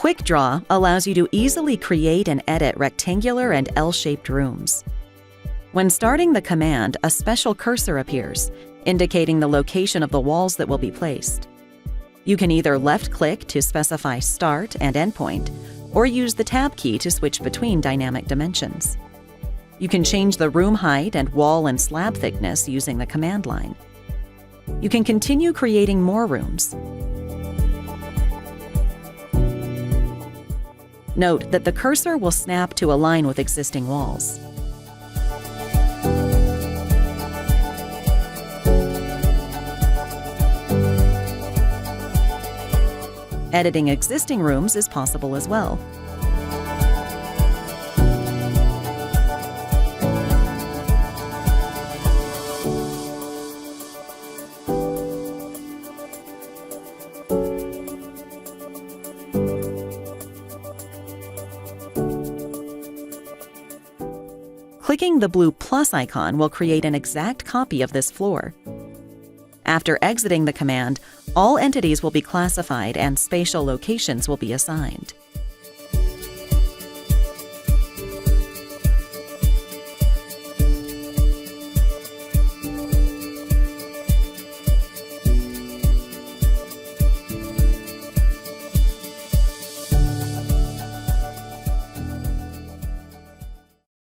QuickDraw allows you to easily create and edit rectangular and L-shaped rooms. When starting the command, a special cursor appears, indicating the location of the walls that will be placed. You can either left-click to specify start and endpoint, or use the Tab key to switch between dynamic dimensions. You can change the room height and wall and slab thickness using the command line. You can continue creating more rooms. Note that the cursor will snap to align with existing walls. Editing existing rooms is possible as well. Clicking the blue plus icon will create an exact copy of this floor. After exiting the command, all entities will be classified and spatial locations will be assigned.